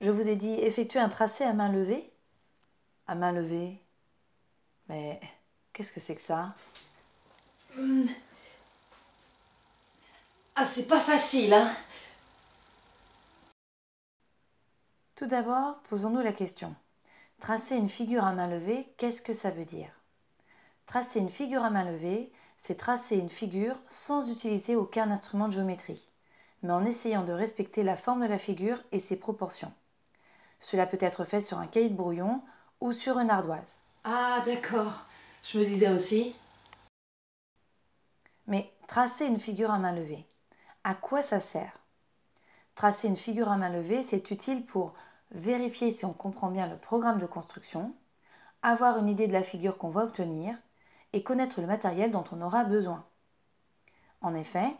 Je vous ai dit effectuer un tracé à main levée. À main levée. Mais qu'est-ce que c'est que ça? Ah, c'est pas facile, hein? Tout d'abord, posons-nous la question. Tracer une figure à main levée, qu'est-ce que ça veut dire? Tracer une figure à main levée, c'est tracer une figure sans utiliser aucun instrument de géométrie, mais en essayant de respecter la forme de la figure et ses proportions. Cela peut être fait sur un cahier de brouillon ou sur une ardoise. Ah, d'accord. Je me disais aussi. Mais tracer une figure à main levée, à quoi ça sert? Tracer une figure à main levée, c'est utile pour vérifier si on comprend bien le programme de construction, avoir une idée de la figure qu'on va obtenir et connaître le matériel dont on aura besoin. En effet,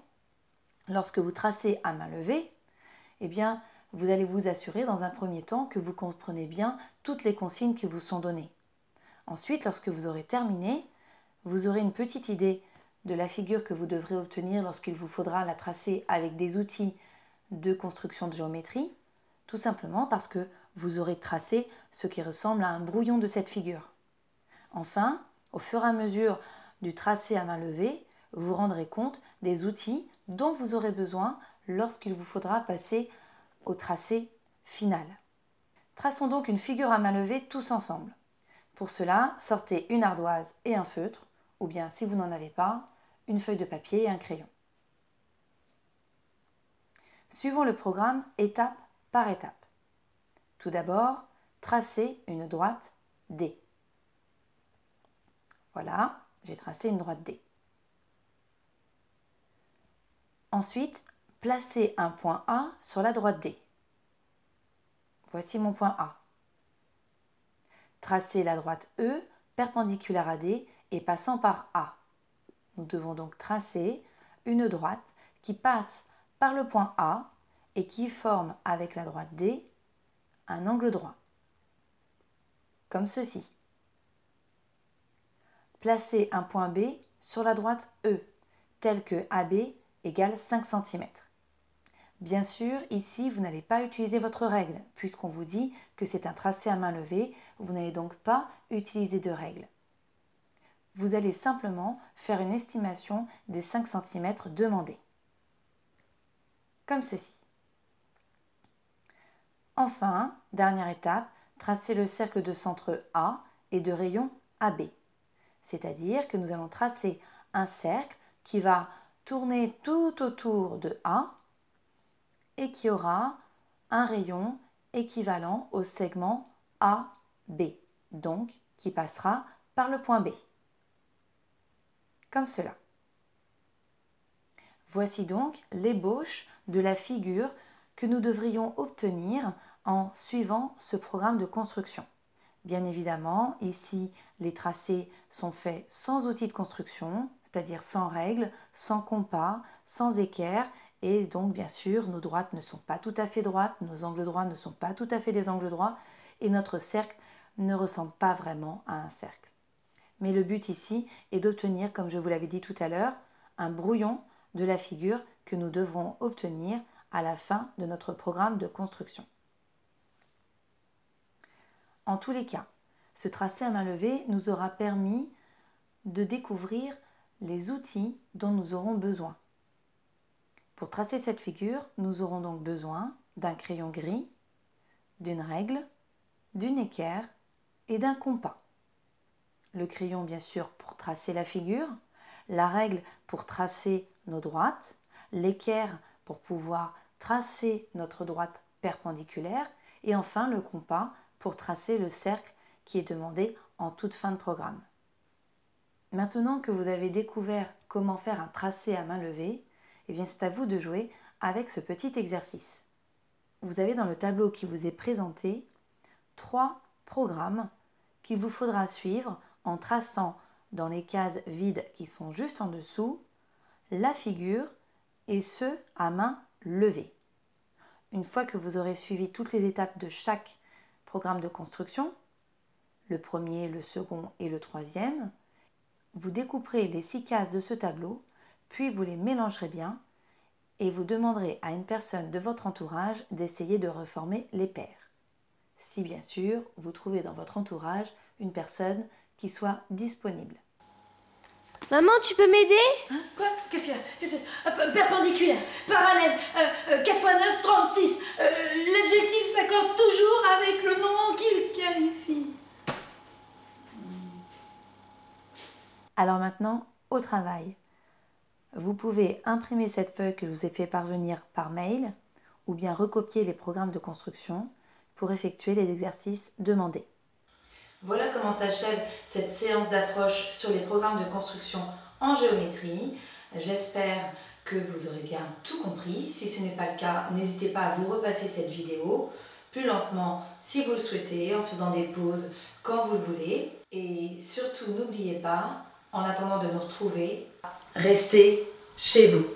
lorsque vous tracez à main levée, eh bien, vous allez vous assurer dans un premier temps que vous comprenez bien toutes les consignes qui vous sont données. Ensuite, lorsque vous aurez terminé, vous aurez une petite idée de la figure que vous devrez obtenir lorsqu'il vous faudra la tracer avec des outils de construction de géométrie, tout simplement parce que vous aurez tracé ce qui ressemble à un brouillon de cette figure. Enfin, au fur et à mesure du tracé à main levée, vous vous rendrez compte des outils dont vous aurez besoin lorsqu'il vous faudra passer au tracé final. Traçons donc une figure à main levée tous ensemble. Pour cela, sortez une ardoise et un feutre, ou bien si vous n'en avez pas, une feuille de papier et un crayon. Suivons le programme étape par étape. Tout d'abord, tracez une droite D. Voilà, j'ai tracé une droite D. Ensuite, placez un point A sur la droite D. Voici mon point A. Tracez la droite E perpendiculaire à D et passant par A. Nous devons donc tracer une droite qui passe par le point A et qui forme avec la droite D un angle droit, comme ceci. Placez un point B sur la droite E, tel que AB égale 5 cm. Bien sûr, ici, vous n'allez pas utiliser votre règle, puisqu'on vous dit que c'est un tracé à main levée, vous n'allez donc pas utiliser de règle. Vous allez simplement faire une estimation des 5 cm demandés, comme ceci. Enfin, dernière étape, tracez le cercle de centre A et de rayon AB. C'est-à-dire que nous allons tracer un cercle qui va tourner tout autour de A et qui aura un rayon équivalent au segment AB, donc qui passera par le point B, comme cela. Voici donc l'ébauche de la figure que nous devrions obtenir en suivant ce programme de construction. Bien évidemment, ici, les tracés sont faits sans outil de construction, c'est-à-dire sans règles, sans compas, sans équerre, et donc bien sûr, nos droites ne sont pas tout à fait droites, nos angles droits ne sont pas tout à fait des angles droits, et notre cercle ne ressemble pas vraiment à un cercle. Mais le but ici est d'obtenir, comme je vous l'avais dit tout à l'heure, un brouillon de la figure que nous devrons obtenir à la fin de notre programme de construction. En tous les cas, ce tracé à main levée nous aura permis de découvrir les outils dont nous aurons besoin. Pour tracer cette figure, nous aurons donc besoin d'un crayon gris, d'une règle, d'une équerre et d'un compas. Le crayon bien sûr pour tracer la figure, la règle pour tracer nos droites, l'équerre pour pouvoir tracer notre droite perpendiculaire et enfin le compas pour tracer le cercle qui est demandé en toute fin de programme. Maintenant que vous avez découvert comment faire un tracé à main levée, eh bien c'est à vous de jouer avec ce petit exercice. Vous avez dans le tableau qui vous est présenté 3 programmes qu'il vous faudra suivre en traçant dans les cases vides qui sont juste en dessous la figure et ce à main levée. Une fois que vous aurez suivi toutes les étapes de chaque programme de construction, le premier, le second et le troisième, vous découperez les 6 cases de ce tableau, puis vous les mélangerez bien et vous demanderez à une personne de votre entourage d'essayer de reformer les paires. si bien sûr vous trouvez dans votre entourage une personne qui soit disponible. Maman, tu peux m'aider? Quoi? Qu'est-ce qu'il y a? Qu'est-ce que c'est? Perpendiculaire, parallèle, 4 x 9, 36. L'adjectif s'accorde toujours avec le nom qu'il qualifie. Alors maintenant, au travail. Vous pouvez imprimer cette feuille que je vous ai fait parvenir par mail ou bien recopier les programmes de construction pour effectuer les exercices demandés. Voilà comment s'achève cette séance d'approche sur les programmes de construction en géométrie. J'espère que vous aurez bien tout compris. Si ce n'est pas le cas, n'hésitez pas à vous repasser cette vidéo plus lentement si vous le souhaitez, en faisant des pauses quand vous le voulez. Et surtout, n'oubliez pas, en attendant de nous retrouver, restez chez vous.